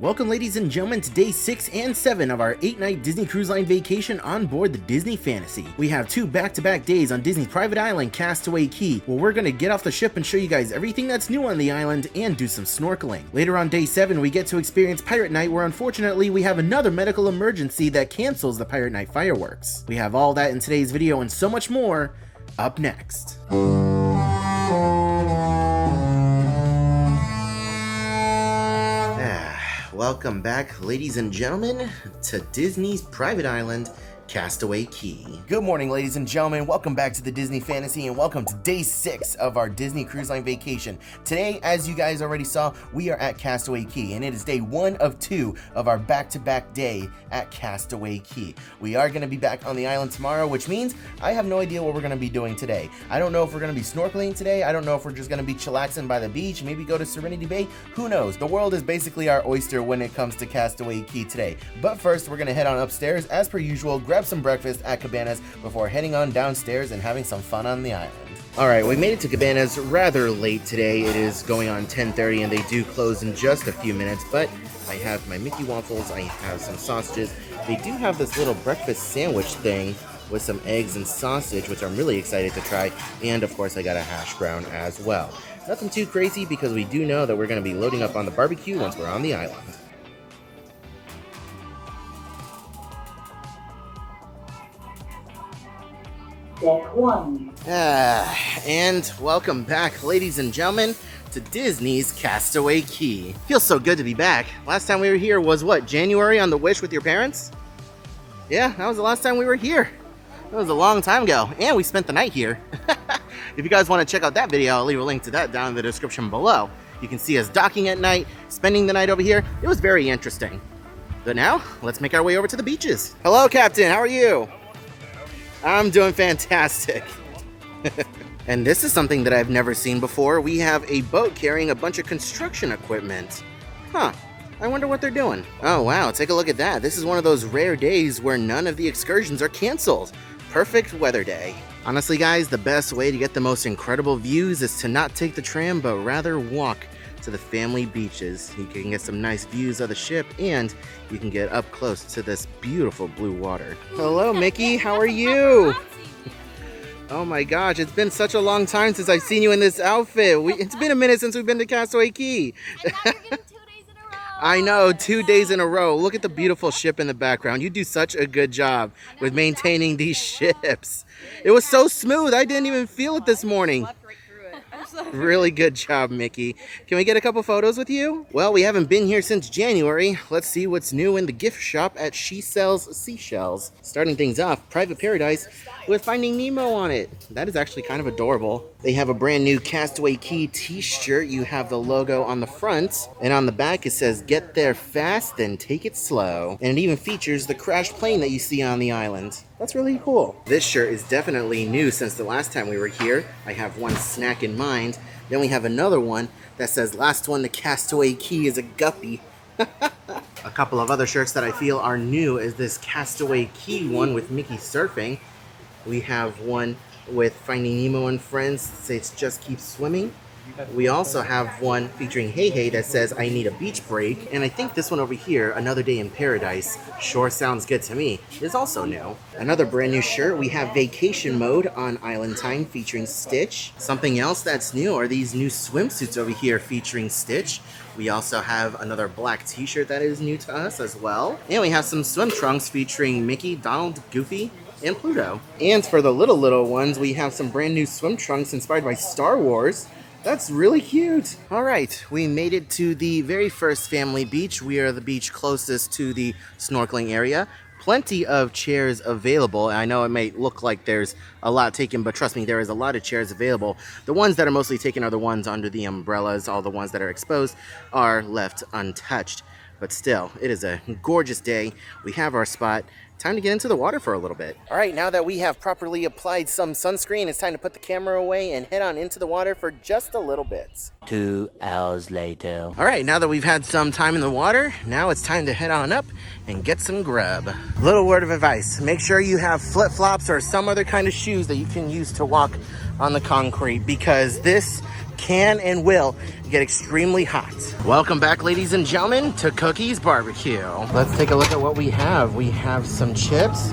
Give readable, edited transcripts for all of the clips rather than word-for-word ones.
Welcome ladies and gentlemen to day 6 and 7 of our 8-night Disney Cruise Line vacation on board the Disney Fantasy. We have 2 back-to-back days on Disney's private island, Castaway Cay, where we're going to get off the ship and show you guys everything that's new on the island and do some snorkeling. Later on day 7 we get to experience Pirate Night, where unfortunately we have another medical emergency that cancels the Pirate Night fireworks. We have all that in today's video and so much more up next. Welcome back, ladies and gentlemen, to Disney's private island, Castaway Cay. Good morning, ladies and gentlemen. Welcome back to the Disney Fantasy and welcome to day 6 of our Disney Cruise Line vacation. Today, as you guys already saw, we are at Castaway Cay and it is day 1 of 2 of our back-to-back day at Castaway Cay. We are going to be back on the island tomorrow, which means I have no idea what we're going to be doing today. I don't know if we're going to be snorkeling today. I don't know if we're just going to be chillaxing by the beach, maybe go to Serenity Bay. Who knows? The world is basically our oyster when it comes to Castaway Cay today. But first, we're going to head on upstairs as per usual, grab some breakfast at Cabanas before heading on downstairs and having some fun on the island. Alright, we made it to Cabanas rather late today. It is going on 10:30 and they do close in just a few minutes, but I have my Mickey waffles, I have some sausages. They do have this little breakfast sandwich thing with some eggs and sausage, which I'm really excited to try, and of course I got a hash brown as well. Nothing too crazy because we do know that we're going to be loading up on the barbecue once we're on the island. Deck 1. And welcome back, ladies and gentlemen, to Disney's Castaway Cay. Feels so good to be back. Last time we were here was what, January on the Wish with your parents? Yeah, that was the last time we were here. That was a long time ago, and we spent the night here. If you guys want to check out that video, I'll leave a link to that down in the description below. You can see us docking at night, spending the night over here. It was very interesting. But now, let's make our way over to the beaches. Hello, Captain, how are you? I'm doing fantastic. And this is something that I've never seen before. We have a boat carrying a bunch of construction equipment. Huh, I wonder what they're doing. Oh wow, take a look at that. This is one of those rare days where none of the excursions are canceled. Perfect weather day. Honestly guys, the best way to get the most incredible views is to not take the tram, but rather walk to the family beaches. You can get some nice views of the ship and you can get up close to this beautiful blue water. Hello Mickey, how are you? Oh my gosh, it's been such a long time since I've seen you in this outfit. It's been a minute since we've been to Castaway Cay. And now you're getting 2 days in a row. I know, 2 days in a row. Look at the beautiful ship in the background. You do such a good job with maintaining these ships. It was so smooth, I didn't even feel it this morning. Really good job, Mickey. Can we get a couple photos with you? Well, we haven't been here since January. Let's see what's new in the gift shop at She Sells Seashells. Starting things off, Private Paradise with Finding Nemo on it. That is actually kind of adorable. They have a brand new Castaway Cay t-shirt. You have the logo on the front, and on the back it says, "Get there fast, then take it slow." And it even features the crashed plane that you see on the island. That's really cool. This shirt is definitely new since the last time we were here. I have one snack in mind. Then we have another one that says, "Last one to Castaway Cay is a guppy." A couple of other shirts that I feel are new is this Castaway Cay one with Mickey surfing. We have one with Finding Nemo and Friends that says "Just Keep Swimming." We also have one featuring Hey Hey that says "I need a beach break." And I think this one over here, Another Day in Paradise, sure sounds good to me, is also new. Another brand new shirt, we have Vacation Mode on Island Time featuring Stitch. Something else that's new are these new swimsuits over here featuring Stitch. We also have another black t-shirt that is new to us as well. And we have some swim trunks featuring Mickey, Donald, Goofy, and Pluto. And for the little ones, we have some brand new swim trunks inspired by Star Wars. That's really cute. All right, we made it to the very first family beach. We are the beach closest to the snorkeling area. Plenty of chairs available. I know it may look like there's a lot taken, but trust me, there is a lot of chairs available. The ones that are mostly taken are the ones under the umbrellas. All the ones that are exposed are left untouched. But still, it is a gorgeous day. We have our spot. Time to get into the water for a little bit. All right, now that we have properly applied some sunscreen, it's time to put the camera away and head on into the water for just a little bit. 2 hours later. All right, now that we've had some time in the water, now it's time to head on up and get some grub. Little word of advice, make sure you have flip-flops or some other kind of shoes that you can use to walk on the concrete, because this can and will get extremely hot. Welcome back, ladies and gentlemen, to Cookie's Barbecue. Let's take a look at what we have. We have some chips,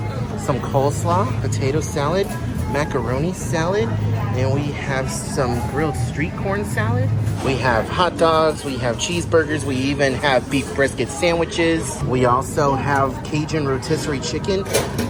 some coleslaw, potato salad, macaroni salad, and we have some grilled street corn salad. We have hot dogs, we have cheeseburgers, we even have beef brisket sandwiches. We also have Cajun rotisserie chicken,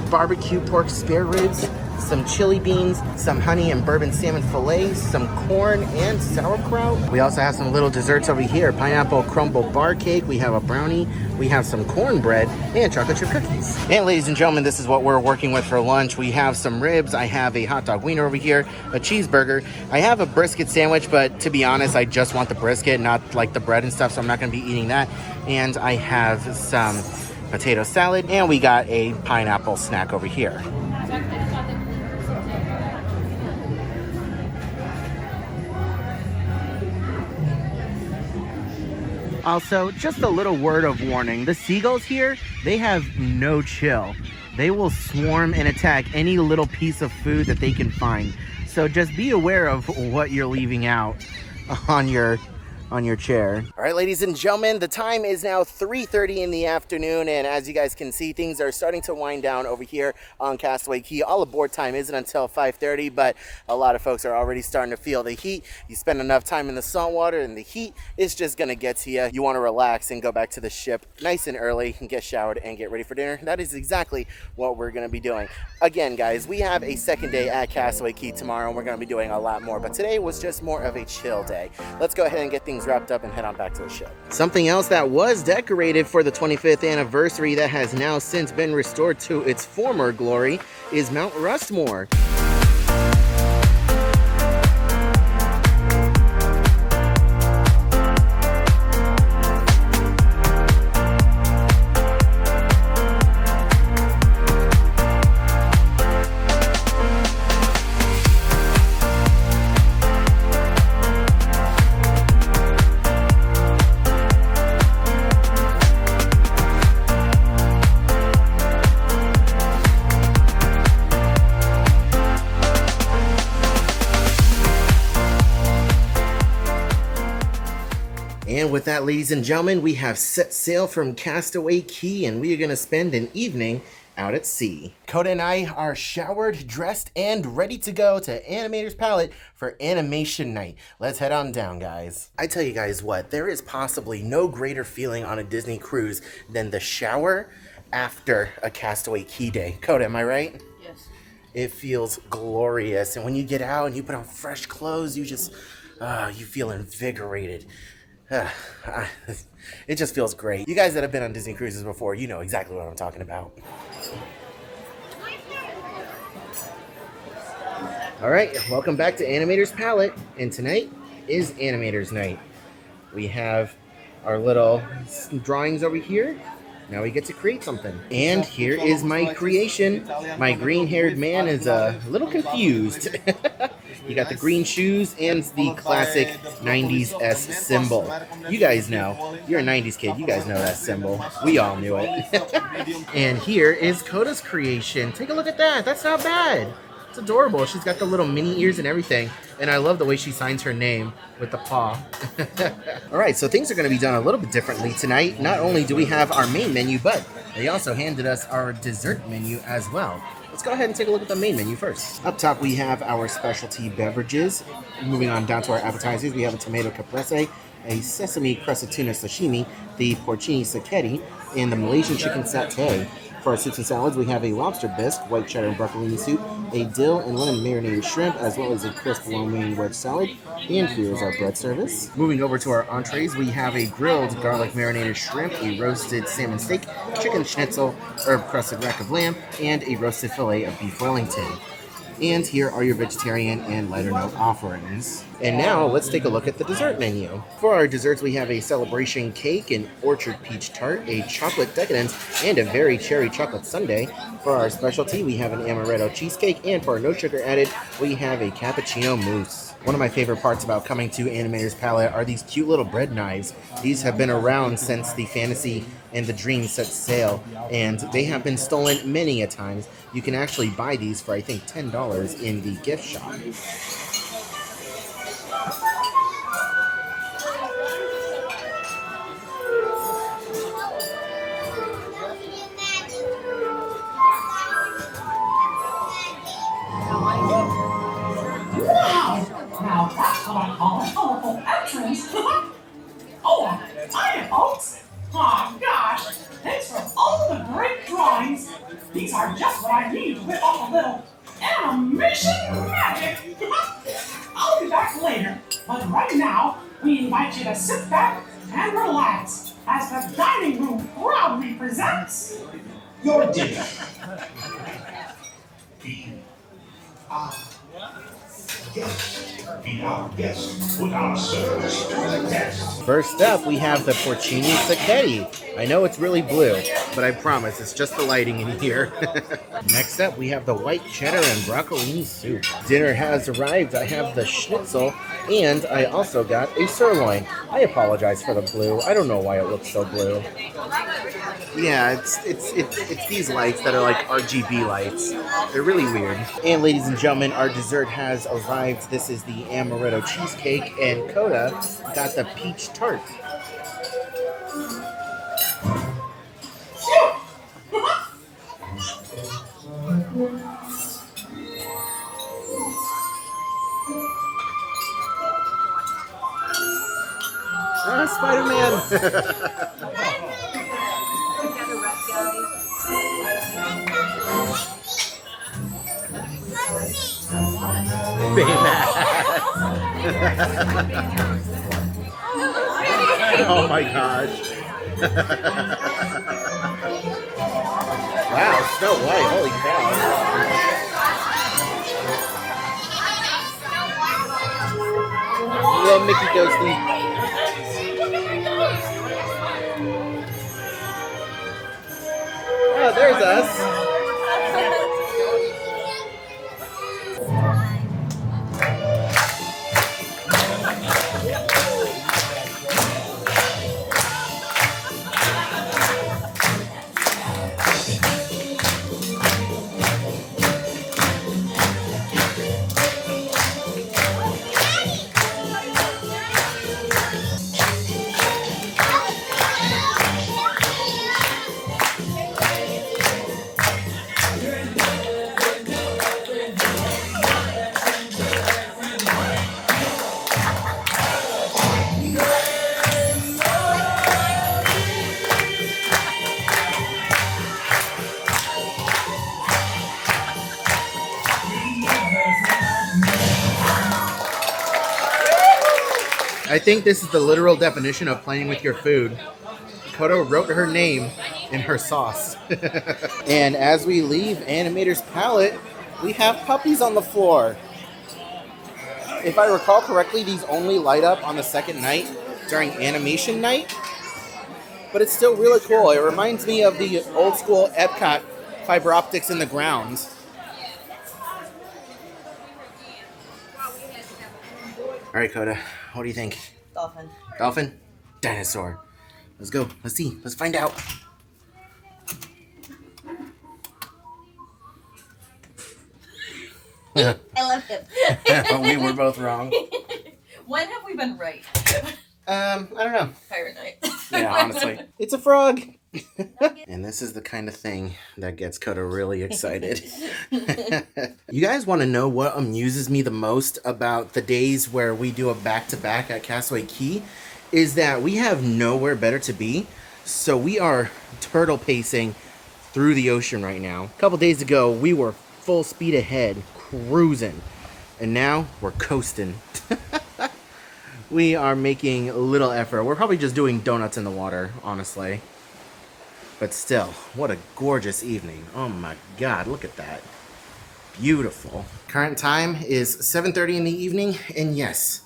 barbecue pork spare ribs, some chili beans, some honey and bourbon salmon fillets, some corn and sauerkraut. We also have some little desserts over here. Pineapple crumble bar cake, we have a brownie, we have some cornbread, and chocolate chip cookies. And ladies and gentlemen, this is what we're working with for lunch. We have some ribs, I have a hot dog wiener over here, a cheeseburger. I have a brisket sandwich, but to be honest, I just want the brisket, not like the bread and stuff, so I'm not gonna be eating that. And I have some potato salad, and we got a pineapple snack over here. Also, just a little word of warning. The seagulls here, they have no chill. They will swarm and attack any little piece of food that they can find. So just be aware of what you're leaving out on your chair. All right, ladies and gentlemen, the time is now 3:30 in the afternoon, and as you guys can see, things are starting to wind down over here on Castaway Cay. All aboard time isn't until 5:30, but a lot of folks are already starting to feel the heat. You spend enough time in the salt water, and the heat is just gonna get to you. You want to relax and go back to the ship nice and early and get showered and get ready for dinner. That is exactly what we're gonna be doing. Again, guys, we have a second day at Castaway Cay tomorrow, and we're gonna be doing a lot more, but today was just more of a chill day. Let's go ahead and get things wrapped up and head on back to the ship. Something else that was decorated for the 25th anniversary that has now since been restored to its former glory is Mount Rushmore. And with that, ladies and gentlemen, we have set sail from Castaway Cay, and we are going to spend an evening out at sea. Coda and I are showered, dressed, and ready to go to Animator's Palette for animation night. Let's head on down, guys. I tell you guys what, there is possibly no greater feeling on a Disney cruise than the shower after a Castaway Cay day. Coda, am I right? Yes. It feels glorious, and when you get out and you put on fresh clothes, you just, you feel invigorated. It just feels great. You guys that have been on Disney cruises before, you know exactly what I'm talking about. All right, welcome back to Animator's Palette, and tonight is Animator's Night. We have our little drawings over here. Now we get to create something. And here is my creation. My green-haired man is a little confused. You got the green shoes and the classic 90s S symbol. You guys know. You're a 90s kid. You guys know that symbol. We all knew it. And here is Coda's creation. Take a look at that. That's not bad. It's adorable. She's got the little mini ears and everything. And I love the way she signs her name with the paw. All right, so things are going to be done a little bit differently tonight. Not only do we have our main menu, but they also handed us our dessert menu as well. Let's go ahead and take a look at the main menu first. Up top, we have our specialty beverages. Moving on down to our appetizers, we have a tomato caprese, a sesame crusted tuna sashimi, the porcini sacchetti, and the Malaysian chicken satay. For our soups and salads, we have a lobster bisque, white cheddar and broccolini soup, a dill and lemon marinated shrimp, as well as a crisp lo mein wedge salad. And here's our bread service. Moving over to our entrees, we have a grilled garlic marinated shrimp, a roasted salmon steak, chicken schnitzel, herb crusted rack of lamb, and a roasted fillet of beef Wellington. And here are your vegetarian and lighter note offerings. And now let's take a look at the dessert menu. For our desserts, we have a celebration cake, an orchard peach tart, a chocolate decadence, and a very cherry chocolate sundae. For our specialty, we have an amaretto cheesecake, and for our no sugar added, we have a cappuccino mousse. One of my favorite parts about coming to Animator's Palette are these cute little bread knives. These have been around since the Fantasy and the Dream set sail, and they have been stolen many a times. You can actually buy these for, I think, $10 in the gift shop. Oh gosh, thanks for all the great drawings. These are just what I need to whip off a little animation magic. I'll be back later, but right now we invite you to sit back and relax as the dining room proudly presents your dinner. First up, we have the porcini spaghetti. I know it's really blue, but I promise it's just the lighting in here. Next up, we have the white cheddar and broccolini soup. Dinner has arrived. I have the schnitzel, and I also got a sirloin. I apologize for the blue. I don't know why it looks so blue. Yeah, it's these lights that are like RGB lights. They're really weird. And ladies and gentlemen, our dessert has arrived. This is the amaretto cheesecake, and Coda got the peach tart. Spider-Man! Oh my gosh. Wow, Snow White, holy cow. Little Mickey Ghosty. Oh, there's us. I think this is the literal definition of playing with your food. Koto wrote her name in her sauce. And as we leave Animator's Palette, we have puppies on the floor. If I recall correctly, these only light up on the second night during animation night. But it's still really cool. It reminds me of the old school Epcot fiber optics in the grounds. All right, Coda, what do you think? Dolphin. Dolphin? Dinosaur. Let's go. Let's see. Let's find out. I love him. We were both wrong. When have we been right? I don't know. Pirate night. Yeah, honestly. It's a frog. And this is the kind of thing that gets Coda really excited. You guys want to know what amuses me the most about the days where we do a back-to-back at Castaway Cay? Is that we have nowhere better to be. So we are turtle pacing through the ocean right now. A couple days ago, we were full speed ahead, cruising. And now we're coasting. We are making little effort. We're probably just doing donuts in the water, honestly. But still, what a gorgeous evening. Oh my God, look at that. Beautiful. Current time is 7:30 in the evening, and yes,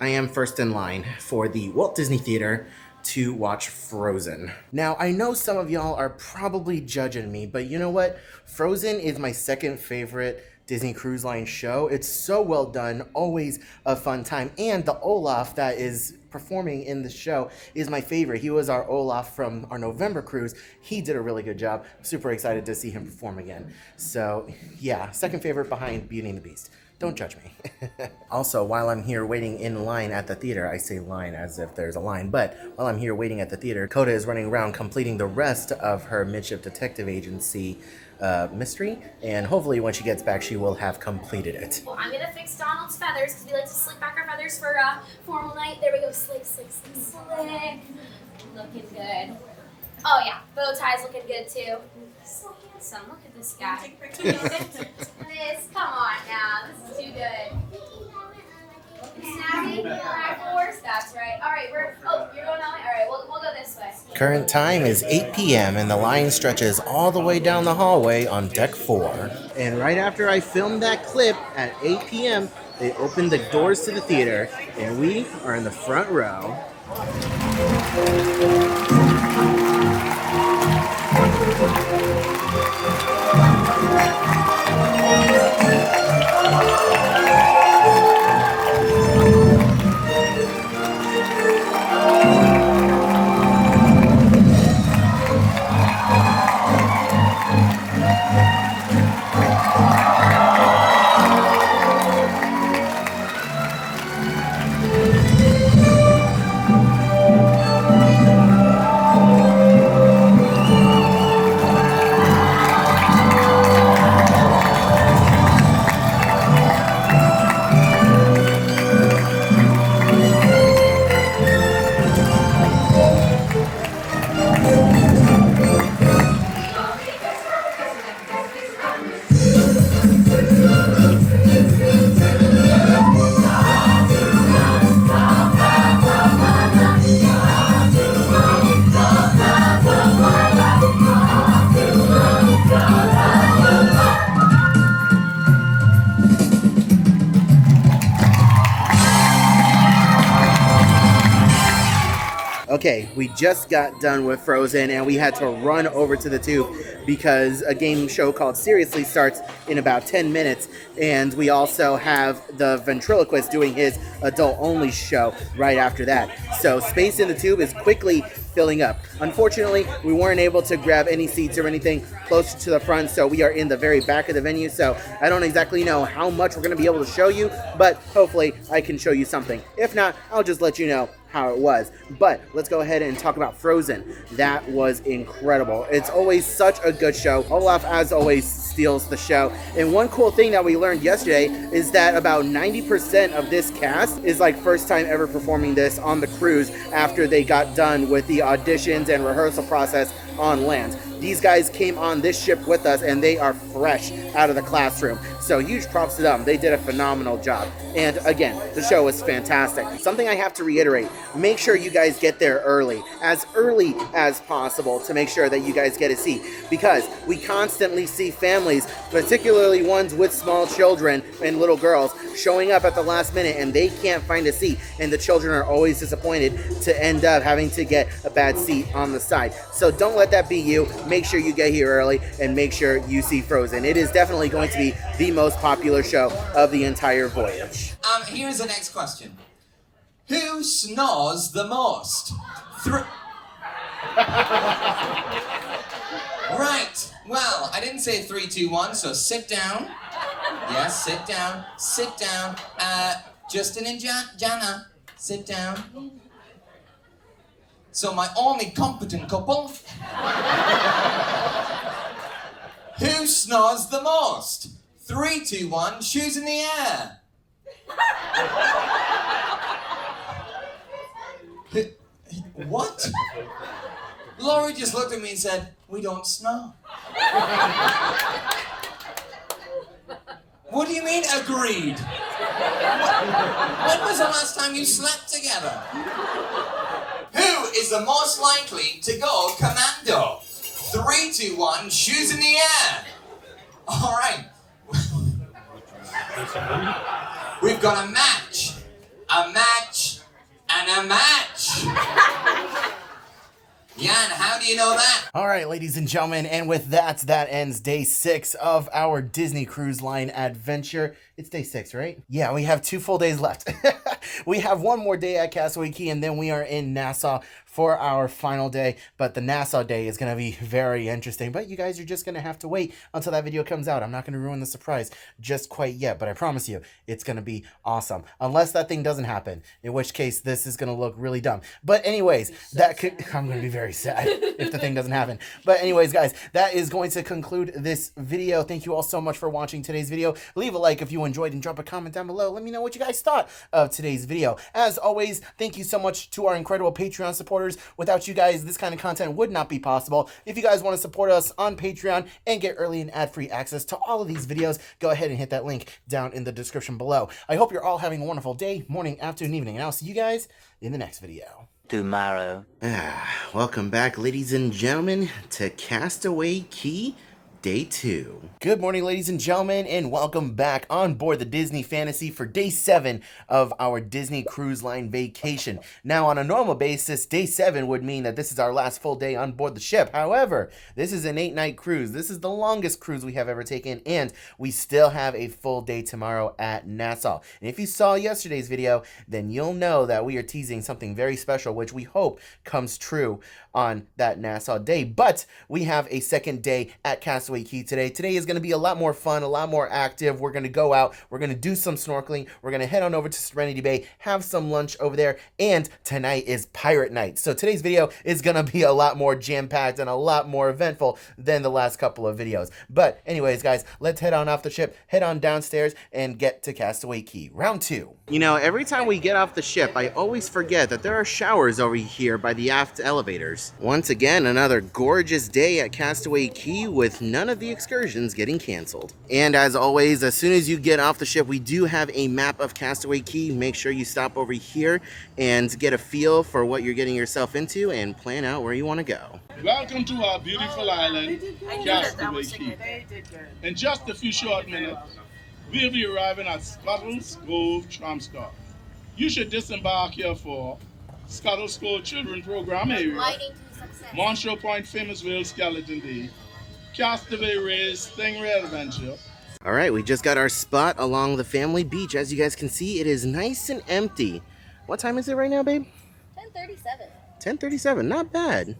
I am first in line for the Walt Disney Theater to watch Frozen. Now, I know some of y'all are probably judging me, but you know what? Frozen is my second favorite Disney Cruise Line show. It's so well done, always a fun time. And the Olaf that is performing in the show is my favorite. He was our Olaf from our November cruise. He did a really good job. Super excited to see him perform again. So yeah, second favorite behind Beauty and the Beast. Don't judge me. Also, while I'm here waiting in line at the theater, I say line as if there's a line, but while I'm here waiting at the theater, Coda is running around completing the rest of her Midship Detective Agency mystery, and hopefully when she gets back, she will have completed it. Well, I'm gonna fix Donald's feathers because we like to slick back our feathers for formal night. There we go, slick, slick, slick, slick. Looking good. Oh yeah, bow tie's looking good too. So handsome. Look at this guy. This, come on now. This is too good. Snappy, back force. That's right. All right, you're going that way. All right, we'll go this way. Current time is 8 p.m. and the line stretches all the way down the hallway on deck 4. And right after I filmed that clip at 8 p.m., they opened the doors to the theater, and we are in the front row. Okay, we just got done with Frozen and we had to run over to the tube because a game show called Seriously starts in about 10 minutes, and we also have the ventriloquist doing his adult-only show right after that. So space in the tube is quickly filling up. Unfortunately, we weren't able to grab any seats or anything closer to the front, so we are in the very back of the venue, so I don't exactly know how much we're going to be able to show you, but hopefully I can show you something. If not, I'll just let you know how it was. But let's go ahead and talk about Frozen. That was incredible. It's always such a good show. Olaf, as always, steals the show. And one cool thing that we learned yesterday is that about 90% of this cast is like first time ever performing this on the cruise after they got done with the auditions and rehearsal process on land. These guys came on this ship with us and they are fresh out of the classroom. So huge props to them. They did a phenomenal job. And again, the show was fantastic. Something I have to reiterate, make sure you guys get there early as possible to make sure that you guys get a seat, because we constantly see families, particularly ones with small children and little girls, showing up at the last minute and they can't find a seat, and the children are always disappointed to end up having to get a bad seat on the side. So don't let that be you. Make sure you get here early and make sure you see Frozen. It is definitely going to be the most popular show of the entire voyage. Here's the next question. Who snores the most? Right. Well, I didn't say 3, 2, 1, so sit down. Yes, sit down. Sit down. Justin and Jana, sit down. So my only competent couple. Who snores the most? 3, 2, 1, shoes in the air. What? Laurie just looked at me and said, "We don't snore." What do you mean, agreed? When was the last time you slept together? Who is the most likely to go commando? 3, 2, 1, shoes in the air. All right. We've got a match, and a match. Jan, how do you know that? All right, ladies and gentlemen, and with that, that ends day 6 of our Disney Cruise Line adventure. It's day 6, right? Yeah, we have 2 full days left. We have one more day at Castaway Cay, and then we are in Nassau for our final day. But the Nassau day is going to be very interesting. But you guys are just going to have to wait until that video comes out. I'm not going to ruin the surprise just quite yet, but I promise you, it's going to be awesome. Unless that thing doesn't happen, in which case this is going to look really dumb. But anyways, I'm going to be very sad if the thing doesn't happen. But anyways, guys, that is going to conclude this video. Thank you all so much for watching today's video. Leave a like if you enjoyed and drop a comment down below. Let me know what you guys thought of today's video. As always, thank you so much to our incredible Patreon supporters. supporters. Without you guys, this kind of content would not be possible. If you guys want to support us on Patreon and get early and ad-free access to all of these videos, go ahead and hit that link down in the description below. I hope you're all having a wonderful day, morning, afternoon, evening, and I'll see you guys in the next video. Tomorrow. Welcome back, ladies and gentlemen, to Castaway Cay Day 2. Good morning, ladies and gentlemen, and welcome back on board the Disney Fantasy for Day 7 of our Disney Cruise Line vacation. Now, on a normal basis, Day 7 would mean that this is our last full day on board the ship. However, this is an 8-night cruise. This is the longest cruise we have ever taken, and we still have a full day tomorrow at Nassau. And if you saw yesterday's video, then you'll know that we are teasing something very special, which we hope comes true on that Nassau day. But we have a second day at Castaway Cay today. Today is going to be a lot more fun, a lot more active. We're going to go out, we're going to do some snorkeling, we're going to head on over to Serenity Bay, have some lunch over there, and tonight is pirate night. So today's video is going to be a lot more jam-packed and a lot more eventful than the last couple of videos. But anyways, guys, let's head on off the ship, head on downstairs, and get to Castaway Cay. Round 2. You know, every time we get off the ship, I always forget that there are showers over here by the aft elevators. Once again, another gorgeous day at Castaway Cay with none of the excursions getting canceled. And as always, as soon as you get off the ship, we do have a map of Castaway Cay. Make sure you stop over here and get a feel for what you're getting yourself into and plan out where you want to go. Welcome to our beautiful island, Castaway Cay. In just a few short minutes, we'll be arriving at Scuttle's Grove Tram Stop. You should disembark here for Scuttle's Grove Children Program Area, Monstro Point Famous Whale Skeleton Day, Castaway Ray's Stingray Adventure. All right, we just got our spot along the family beach. As you guys can see, it is nice and empty. What time is it right now, babe? 10:37. 10:37, not bad.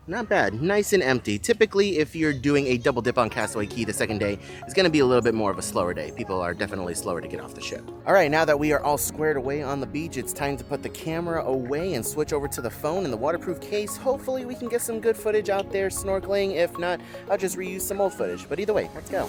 Not bad, nice and empty. Typically, if you're doing a double dip on Castaway Cay the second day, it's gonna be a little bit more of a slower day. People are definitely slower to get off the ship. All right, now that we are all squared away on the beach, it's time to put the camera away and switch over to the phone in the waterproof case. Hopefully we can get some good footage out there snorkeling. If not, I'll just reuse some old footage. But either way, let's go.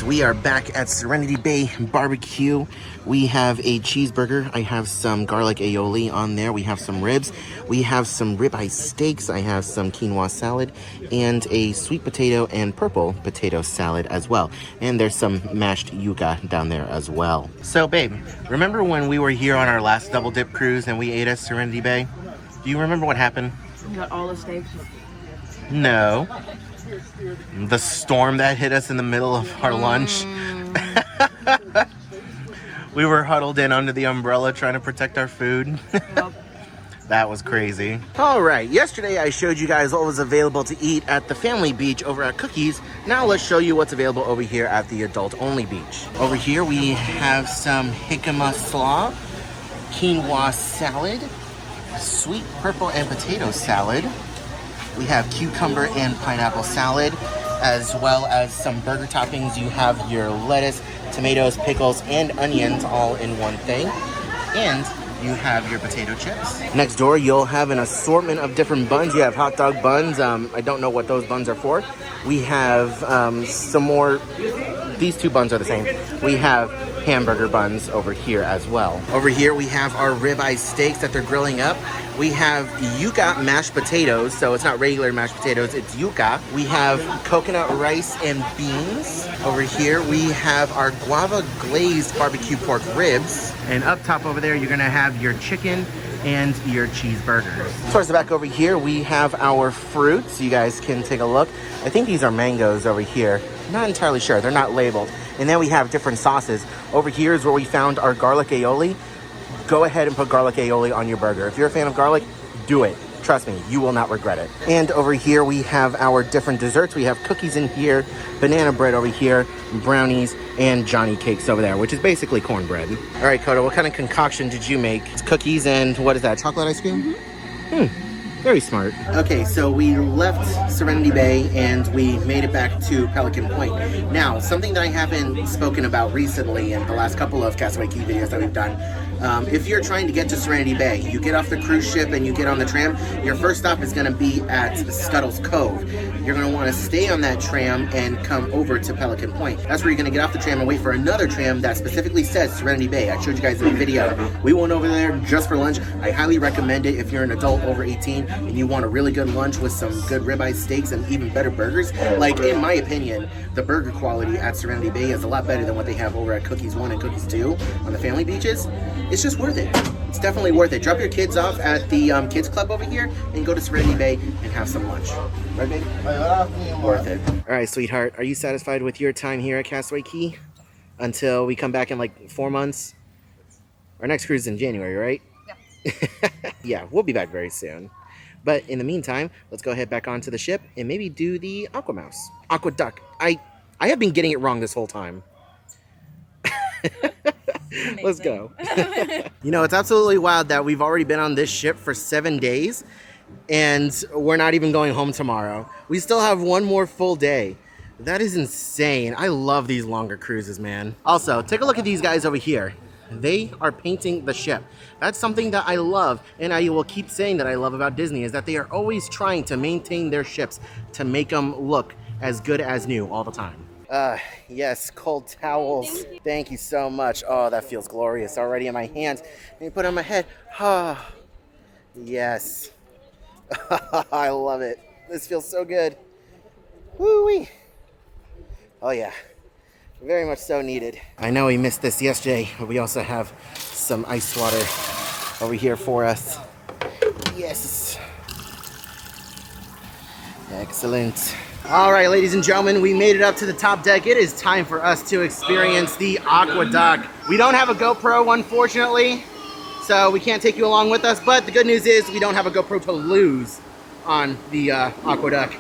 we are back at Serenity Bay Barbecue. We have a cheeseburger. I have some garlic aioli on there. We have some ribs. We have some ribeye steaks. I have some quinoa salad and a sweet potato and purple potato salad as well. And there's some mashed yuca down there as well. So, babe, remember when we were here on our last double dip cruise and we ate at Serenity Bay? Do you remember what happened? You got all the steaks. No. The storm that hit us in the middle of our lunch. We were huddled in under the umbrella trying to protect our food. Yep. That was crazy. All right, yesterday I showed you guys what was available to eat at the family beach over at Cookies. Now let's show you what's available over here at the adult-only beach. Over here we have some jicama slaw, quinoa salad, sweet purple and potato salad. We have cucumber and pineapple salad, as well as some burger toppings. You have your lettuce, tomatoes, pickles, and onions all in one thing. And you have your potato chips. Next door, you'll have an assortment of different buns. You have hot dog buns. I don't know what those buns are for. We have some more. These two buns are the same. We have hamburger buns over here as well. Over here, we have our ribeye steaks that they're grilling up. We have yuca mashed potatoes, so it's not regular mashed potatoes, it's yuca. We have coconut rice and beans. Over here, we have our guava glazed barbecue pork ribs. And up top over there, you're gonna have your chicken and your cheeseburgers. Towards the back over here, we have our fruits. You guys can take a look. I think these are mangoes over here. Not entirely sure, they're not labeled. And then we have different sauces. Over here is where we found our garlic aioli. Go ahead and put garlic aioli on your burger. If you're a fan of garlic, do it. Trust me, you will not regret it. And over here we have our different desserts. We have cookies in here, banana bread over here, brownies, and Johnny cakes over there, which is basically cornbread. All right, Coda, what kind of concoction did you make? It's cookies and what is that, chocolate ice cream? Very smart. Okay, so we left Serenity Bay and we made it back to Pelican Point. Now, something that I haven't spoken about recently in the last couple of Castaway Cay videos that we've done, if you're trying to get to Serenity Bay, you get off the cruise ship and you get on the tram, your first stop is going to be at Scuttle's Cove. You're going to want to stay on that tram and come over to Pelican Point. That's where you're going to get off the tram and wait for another tram that specifically says Serenity Bay. I showed you guys in the video. We went over there just for lunch. I highly recommend it if you're an adult over 18 and you want a really good lunch with some good ribeye steaks and even better burgers. Like, in my opinion, the burger quality at Serenity Bay is a lot better than what they have over at Cookies 1 and Cookies 2 on the family beaches. It's just worth it. It's definitely worth it. Drop your kids off at the kids club over here and go to Serenity Bay and have some lunch. Right, baby? Worth it. All right, sweetheart. Are you satisfied with your time here at Castaway Cay until we come back in like 4 months? Our next cruise is in January, right? Yep. Yeah, we'll be back very soon. But in the meantime, let's go ahead back onto the ship and maybe do the aqua mouse. Aqua duck. I have been getting it wrong this whole time. Let's go. You know, it's absolutely wild that we've already been on this ship for 7 days and we're not even going home tomorrow. We still have one more full day. That is insane. I love these longer cruises, man. Also, take a look at these guys over here. They are painting the ship. That's something that I love, and I will keep saying that I love about Disney, is that they are always trying to maintain their ships to make them look as good as new all the time. Yes, cold towels. Thank you so much. Oh, that feels glorious already in my hands. Let me put it on my head. Oh, yes. I love it. This feels so good. Woo-wee. Oh, yeah. Very much so needed. I know we missed this yesterday, but we also have some ice water over here for us. Yes. Excellent. All right, ladies and gentlemen, we made it up to the top deck. It is time for us to experience the aqueduct. We don't have a GoPro, unfortunately, so we can't take you along with us, but the good news is we don't have a GoPro to lose on the aqueduct.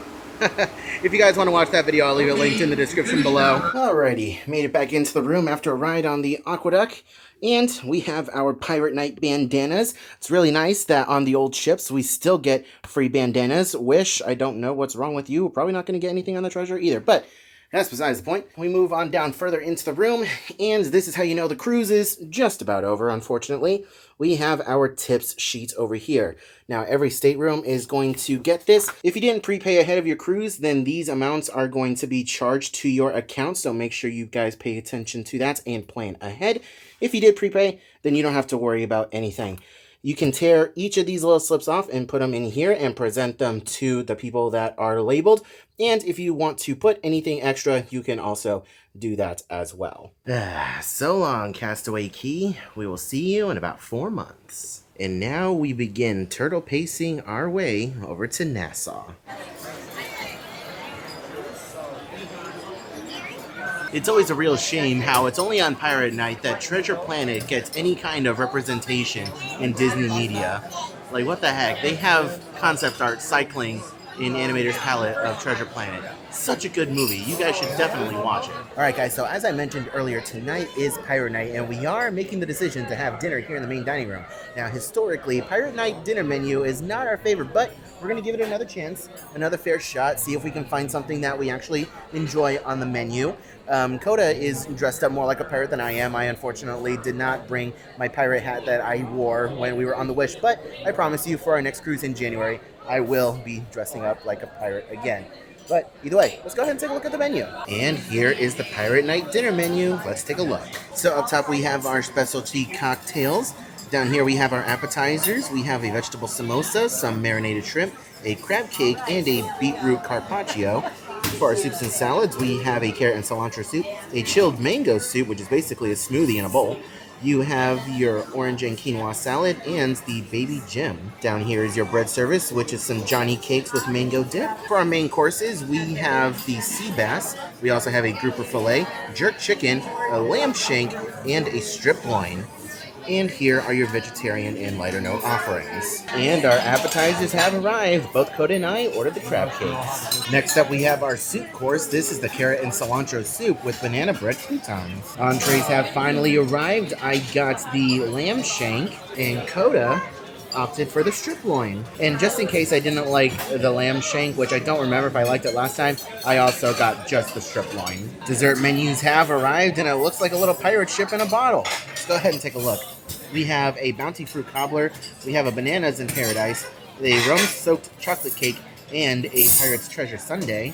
If you guys want to watch that video, I'll leave it linked in the description below. Alrighty, made it back into the room after a ride on the aqueduct. And we have our Pirate Night bandanas. It's really nice that on the old ships, we still get free bandanas. Wish, I don't know what's wrong with you. We're probably not going to get anything on the treasure either. But That's besides the point. We move on down further into the room, and this is how you know the cruise is just about over, unfortunately. We have our tips sheet over here. Now, every stateroom is going to get this. If you didn't prepay ahead of your cruise, then these amounts are going to be charged to your account, so make sure you guys pay attention to that and plan ahead. If you did prepay, then you don't have to worry about anything. You can tear each of these little slips off and put them in here and present them to the people that are labeled. And if you want to put anything extra, you can also do that as well. So long, Castaway Cay. We will see you in about 4 months. And now we begin turtle pacing our way over to Nassau. It's always a real shame how it's only on Pirate Night that Treasure Planet gets any kind of representation in Disney media. Like, what the heck? They have concept art cycling in Animator's palette of Treasure Planet. Such a good movie. You guys should definitely watch it. Alright guys, so as I mentioned earlier, tonight is Pirate Night, and we are making the decision to have dinner here in the main dining room. Now, historically, Pirate Night dinner menu is not our favorite, but we're going to give it another chance, another fair shot, see if we can find something that we actually enjoy on the menu. Coda is dressed up more like a pirate than I am. I unfortunately did not bring my pirate hat that I wore when we were on the Wish, but I promise you for our next cruise in January, I will be dressing up like a pirate again. But either way, let's go ahead and take a look at the menu. And here is the Pirate Night dinner menu. Let's take a look. So up top we have our specialty cocktails. Down here we have our appetizers. We have a vegetable samosa, some marinated shrimp, a crab cake, and a beetroot carpaccio. For our soups and salads, we have a carrot and cilantro soup, a chilled mango soup, which is basically a smoothie in a bowl. You have your orange and quinoa salad and the baby Jim. Down here is your bread service, which is some Johnny cakes with mango dip. For our main courses, we have the sea bass. We also have a grouper fillet, jerk chicken, a lamb shank, and a strip loin. And here are your vegetarian and lighter note offerings. And our appetizers have arrived. Both Coda and I ordered the crab cakes. Next up we have our soup course. This is the carrot and cilantro soup with banana bread croutons. Entrees have finally arrived. I got the lamb shank, and Coda opted for the strip loin. And just in case I didn't like the lamb shank, which I don't remember if I liked it last time, I also got just the strip loin. Dessert menus have arrived, and it looks like a little pirate ship in a bottle. Let's go ahead and take a look. We have a bounty fruit cobbler, we have a bananas in paradise, a rum-soaked chocolate cake, and a pirate's treasure sundae.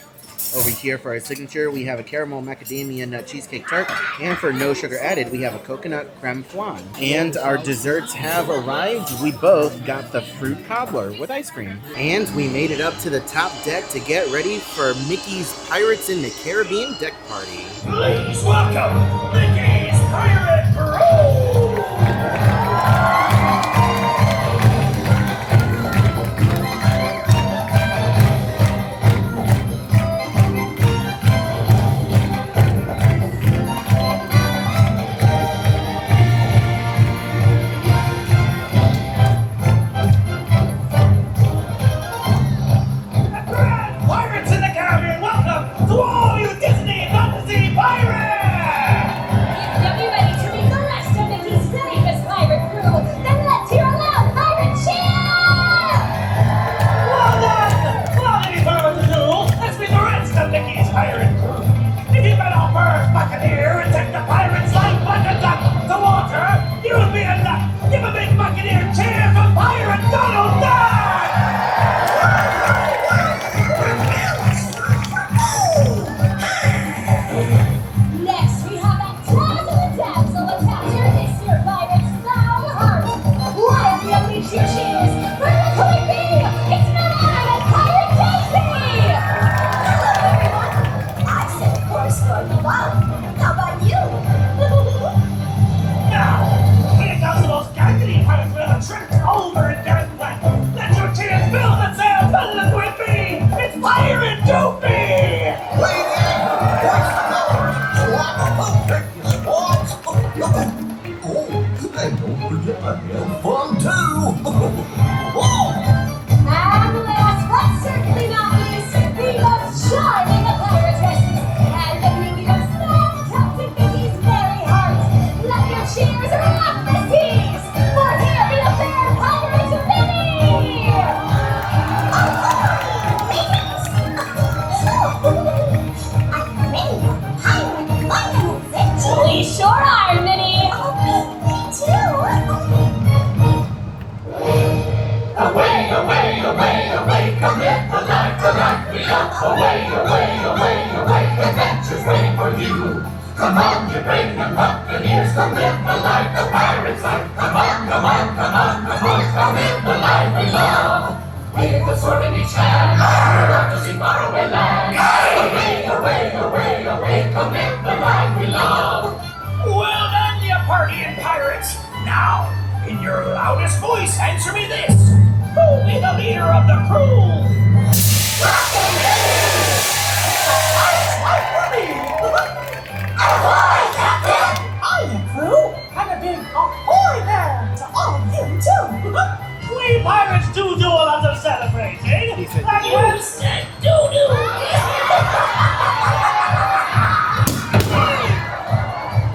Over here for our signature, we have a caramel macadamia nut cheesecake tart, and for no sugar added, we have a coconut creme flan. And our desserts have arrived. We both got the fruit cobbler with ice cream. And we made it up to the top deck to get ready for Mickey's Pirates in the Caribbean deck party. Please welcome Mickey's Pirate Crew! Pirates in the Caribbean, welcome to all you Disney fantasy pirates! You'll be ready to meet the rest of Mickey's famous pirate crew. Then let's hear a loud pirate cheer! Well done! Without any further ado, let's meet the rest of Mickey's pirate crew. If you've been our first buccaneer and take the pirate's life like a duck to water, you'd be a nut. Give a big buccaneer cheer for Pirate Donald Duck! Next, we have that dazzling damsel to capture this year pirate's proud heart. Wildly unleash your cheers for the Queen Bee! It's none other than Pirate Daisy! Hello, everyone. I said the chorus for the wow. How about you? Now, here comes the most gangly pirate with a trick over in Garthland. Let your cheers fill the sail, fellas with me! It's Pirate Doopy! And don't forget to have fun too! Away, away, away, away, adventures waiting for you. Come on, you brave young buccaneers, come live the life the pirates like. Come on, come on, come on, come on, come live the life we love. With a sword in each hand, we're off to see faraway lands. Away, away, away, away, come live the life we love. Well done, you partying pirates! Now, in your loudest voice, answer me this. Who'll be the leader of the crew? I'm the crew, and a big ahoy there to all of you too. We pirates do a lot of celebrating. He said Like Web said, do.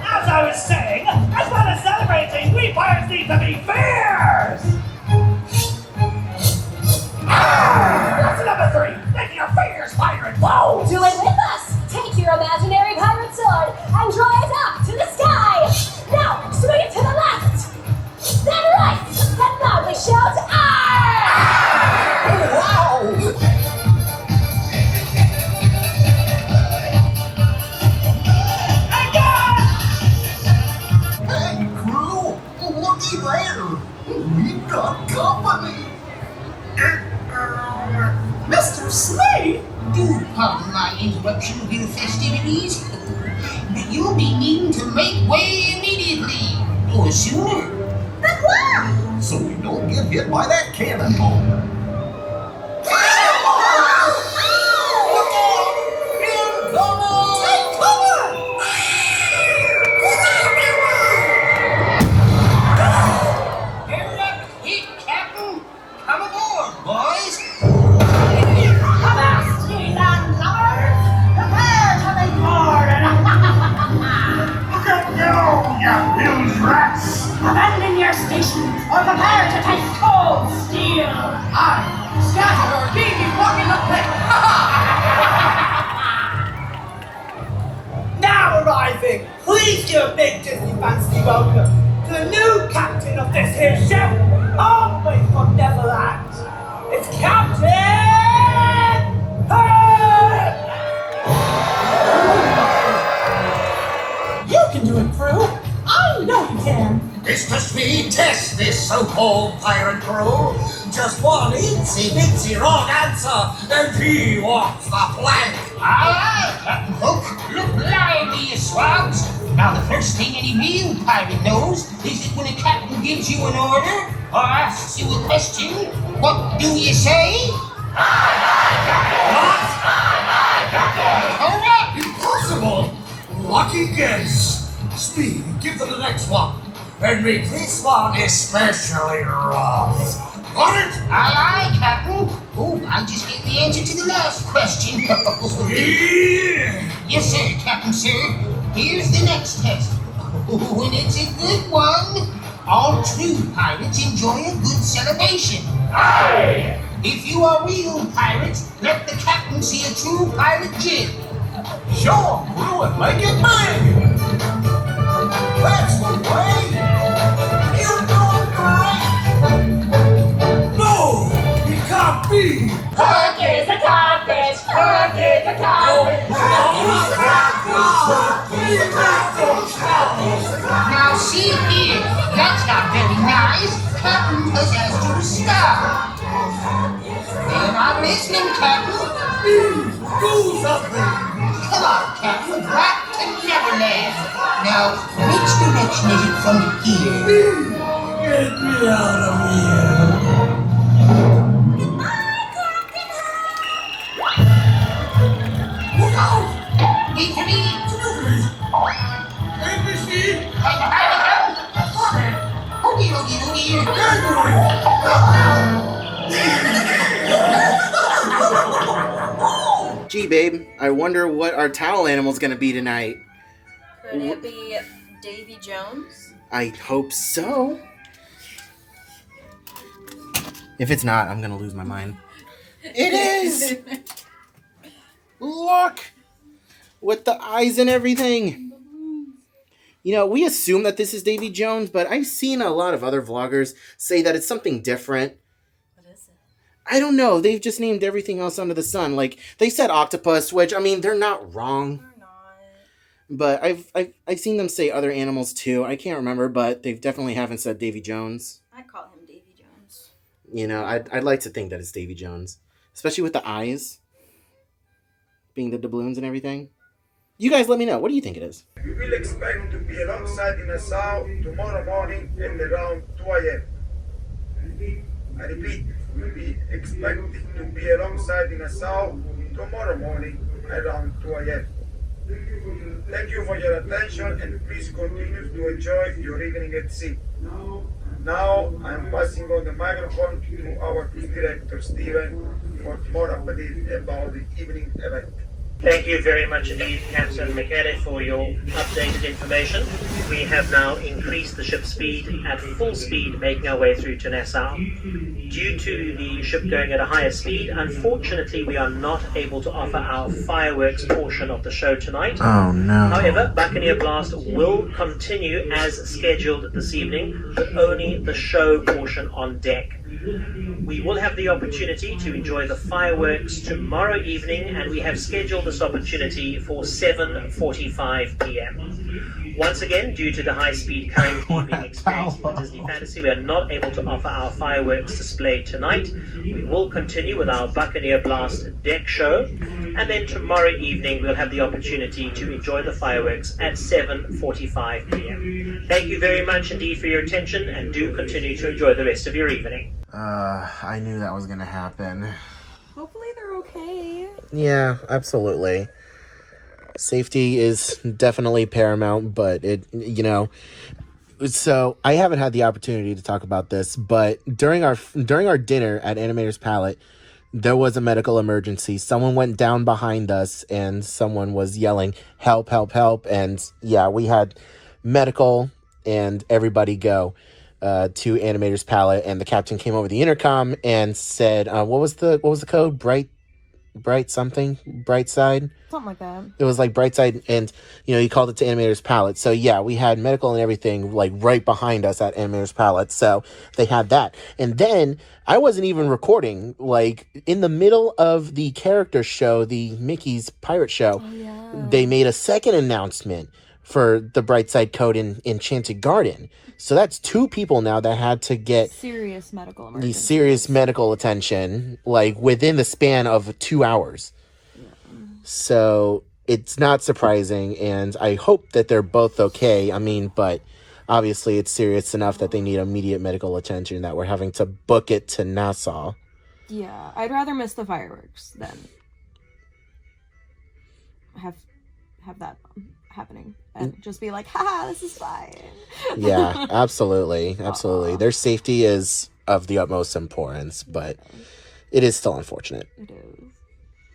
As I was saying, as well as celebrating, we pirates need to be fierce. Lesson number 3, making a fierce pirate bow. Do it with us! Take your imaginary pirate sword and draw it up to the sky! Now, swing it to the left! Then right! And loudly shout, "Arr!" Wow! Hey, crew! Looky there! We've got company! Mr. Slade? Do pardon my interruption of your festivities, but you'll be needing to make way immediately, or sooner. But why? So we don't get hit by that cannonball. Hurry up, hit, Captain! Come aboard, boys! Avast, ye landlubbers! Prepare to make war! Abandon your stations or prepare to take cold steel! Scatter or ye be walking up there! Now arriving, please give a big Disney fancy welcome to the new captain of this here ship, all the way from Neverland. It's Captain Hook! You can do it, crew. I know you can. It's to speed test this so-called pirate crew. Just one itsy-bitsy wrong answer, and he walks the plank. Aye, Captain Hook, look lively, you swabs! Now the first thing any real pirate knows is that when a captain gives you an order, or asks you a question, what do you say? Correct! Impossible! Lucky guess. Speed, give them the next one. And make this one especially rough. Got it? Aye, aye, Captain. Oh, I just gave the answer to the last question. Yes, sir, Captain, sir. Here's the next test. Oh, and it's a good one. All true pirates enjoy a good celebration. Aye! If you are real pirates, let the captain see a true pirate jib. Show 'em, crew, and make it big! That's the way! You're doing great! No! It can't be! Hook is the codfish! Hook is the codfish! Now see here, that's not very nice. Captain has asked you to stop. They're not listening, Captain. Do something! Come on, Captain, back to Neverland. Now, which direction is it from here? Get me out of here! Look out! Wait for me. ABC! Oogie, oogie, oogie. Gee, babe, I wonder what our towel animal's gonna be tonight. Could it be Davy Jones? I hope so. If it's not, I'm gonna lose my mind. It is! Look! With the eyes and everything. You know, we assume that this is Davy Jones, but I've seen a lot of other vloggers say that it's something different. What is it? I don't know. They've just named everything else under the sun. Like, they said octopus, which, I mean, they're not wrong. They're not. But I've seen them say other animals too. I can't remember, but they definitely haven't said Davy Jones. I call him Davy Jones. You know, I'd like to think that it's Davy Jones. Especially with the eyes being the doubloons and everything. You guys let me know. What do you think it is? We will expect to be alongside in Nassau tomorrow morning at around 2 a.m. I repeat, we'll be expected to be alongside in Nassau tomorrow morning around 2 a.m. Thank you for your attention and please continue to enjoy your evening at sea. Now I'm passing on the microphone to our team director Stephen for more updates about the evening event. Thank you very much indeed, Captain McKenna, for your updated information. We have now increased the ship speed at full speed, making our way through to Nassau. Due to the ship going at a higher speed, unfortunately, we are not able to offer our fireworks portion of the show tonight. Oh, no. However, Buccaneer Blast will continue as scheduled this evening, but only the show portion on deck. We will have the opportunity to enjoy the fireworks tomorrow evening, and we have scheduled this opportunity for 7:45 p.m. Once again, due to the high-speed current being experienced in Disney Fantasy, we are not able to offer our fireworks display tonight. We will continue with our Buccaneer Blast deck show, and then tomorrow evening we'll have the opportunity to enjoy the fireworks at 7:45 p.m. Thank you very much indeed for your attention, and do continue to enjoy the rest of your evening. I knew that was gonna happen. Hopefully they're okay. Yeah, absolutely. Safety is definitely paramount, but so I haven't had the opportunity to talk about this, but during our dinner at Animator's Palette, there was a medical emergency. Someone went down behind us and someone was yelling, "Help, help, help." And yeah, we had medical and everybody go to Animator's Palette, and the captain came over the intercom and said, what was the code? Bright something? Bright side? Something like that. It was like Bright side, and he called it to Animator's Palette. So yeah, we had medical and everything like right behind us at Animator's Palette. So they had that. And then I wasn't even recording, like in the middle of the character show, the Mickey's Pirate Show, they made a second announcement for the Bright Side code in Enchanted Garden. So that's 2 people now that had to get serious medical emergency. The serious medical attention, like within the span of 2 hours. Yeah. So it's not surprising, and I hope that they're both okay. I mean, but obviously it's serious enough that they need immediate medical attention that we're having to book it to Nassau. Yeah, I'd rather miss the fireworks than have that happening and just be like, haha, this is fine. Yeah, absolutely. Their safety is of the utmost importance, but it is still unfortunate. It is.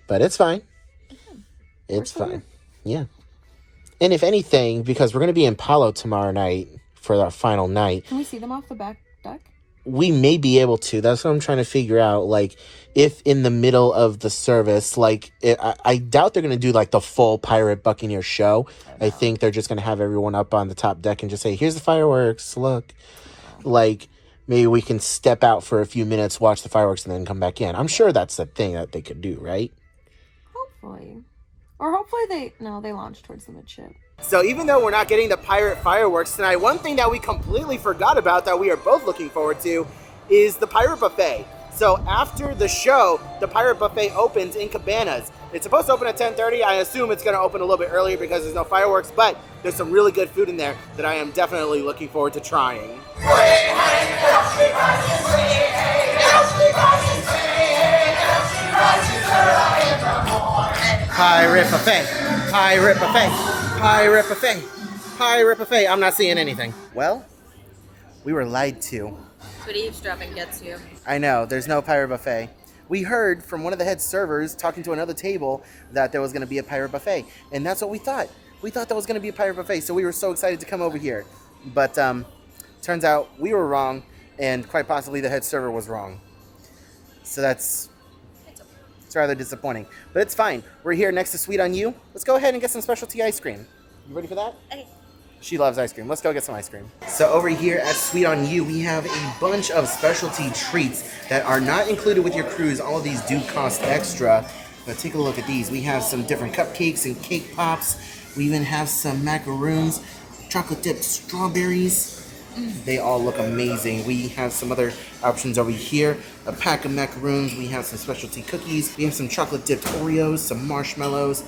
But it's fine. It's fine. Yeah. And if anything, because we're going to be in Palo tomorrow night for our final night. Can we see them off the back deck? We may be able to. That's what I'm trying to figure out. Like, if in the middle of the service, like, I doubt they're going to do, like, the full Pirate Buccaneer show. I think they're just going to have everyone up on the top deck and just say, here's the fireworks, look. Like, maybe we can step out for a few minutes, watch the fireworks, and then come back in. I'm sure that's the thing that they could do, right? Hopefully. Or hopefully they launch towards the midship. So even though we're not getting the pirate fireworks tonight, one thing that we completely forgot about that we are both looking forward to is the pirate buffet. So after the show, the pirate buffet opens in Cabanas. It's supposed to open at 10:30. I assume it's going to open a little bit earlier because there's no fireworks, but there's some really good food in there that I am definitely looking forward to trying. Pirate buffet, pirate buffet, pirate buffet, pirate buffet. I'm not seeing anything. Well, we were lied to. That's what eavesdropping gets you. I know, there's no pirate buffet. We heard from one of the head servers talking to another table that there was going to be a pirate buffet, and that's what we thought. We thought there was going to be a pirate buffet, so we were so excited to come over here. But turns out we were wrong, and quite possibly the head server was wrong. So it's rather disappointing, but it's fine. We're here next to Sweet on You. Let's go ahead and get some specialty ice cream. You ready for that? Okay. She loves ice cream. Let's go get some ice cream. So over here at Sweet on You, we have a bunch of specialty treats that are not included with your cruise. All of these do cost extra. But take a look at these. We have some different cupcakes and cake pops. We even have some macaroons, chocolate dipped strawberries. They all look amazing. We have some other options over here. A pack of macaroons. We have some specialty cookies. We have some chocolate dipped Oreos, some marshmallows.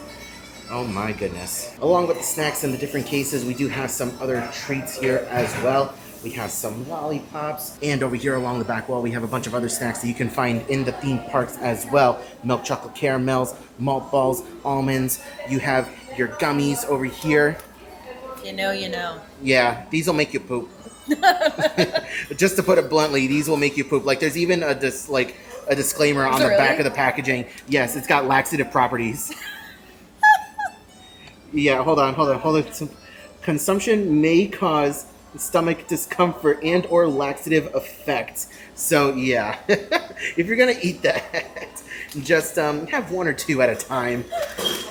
Oh my goodness. Along with the snacks in the different cases, we do have some other treats here as well. We have some lollipops. And over here along the back wall, we have a bunch of other snacks that you can find in the theme parks as well. Milk chocolate caramels, malt balls, almonds. You have your gummies over here. You know. Yeah, these will make you poop. Just to put it bluntly, these will make you poop. Like there's even a disclaimer on the back of the packaging. Yes, it's got laxative properties. Yeah, hold on. Consumption may cause stomach discomfort and or laxative effects. So yeah, if you're gonna eat that, just have one or two at a time.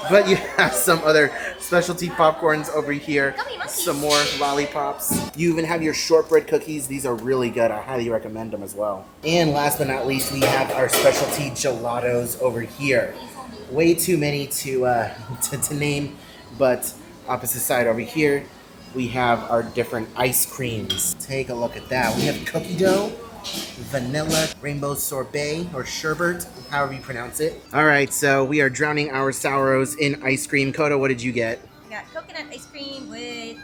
But you have some other specialty popcorns over here, some more lollipops. You even have your shortbread cookies. These are really good. I highly recommend them as well. And last but not least, we have our specialty gelatos over here. Way too many to name. But opposite side over here, we have our different ice creams. Take a look at that. We have cookie dough, vanilla, rainbow sorbet, or sherbet, however you pronounce it. All right, so we are drowning our sorrows in ice cream. Koda, what did you get? I got coconut ice cream with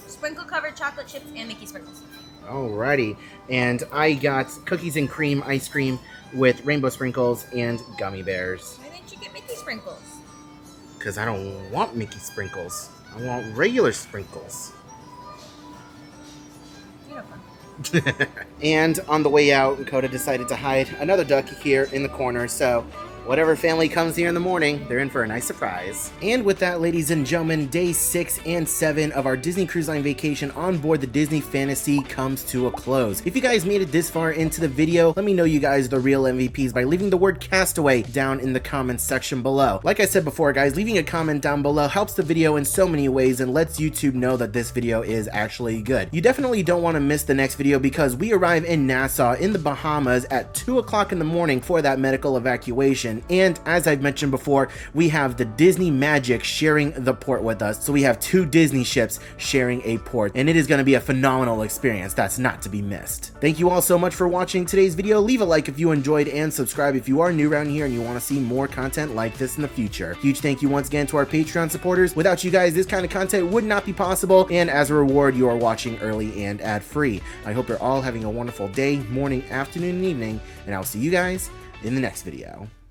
sprinkle-covered chocolate chips and Mickey sprinkles. Alrighty, and I got cookies and cream ice cream with rainbow sprinkles and gummy bears. Why didn't you get Mickey sprinkles? Because I don't want Mickey sprinkles. I want regular sprinkles. And on the way out, Koda decided to hide another duck here in the corner, so whatever family comes here in the morning, they're in for a nice surprise. And with that, ladies and gentlemen, day 6 and 7 of our Disney Cruise Line vacation on board the Disney Fantasy comes to a close. If you guys made it this far into the video, let me know you guys are the real MVPs by leaving the word Castaway down in the comments section below. Like I said before, guys, leaving a comment down below helps the video in so many ways and lets YouTube know that this video is actually good. You definitely don't want to miss the next video because we arrive in Nassau in the Bahamas at 2 o'clock in the morning for that medical evacuation. And as I've mentioned before, we have the Disney Magic sharing the port with us. So we have 2 Disney ships sharing a port, and it is going to be a phenomenal experience that's not to be missed. Thank you all so much for watching today's video. Leave a like if you enjoyed and subscribe if you are new around here and you want to see more content like this in the future. Huge thank you once again to our Patreon supporters. Without you guys, this kind of content would not be possible, and as a reward, you are watching early and ad-free. I hope you're all having a wonderful day, morning, afternoon, and evening, and I'll see you guys in the next video.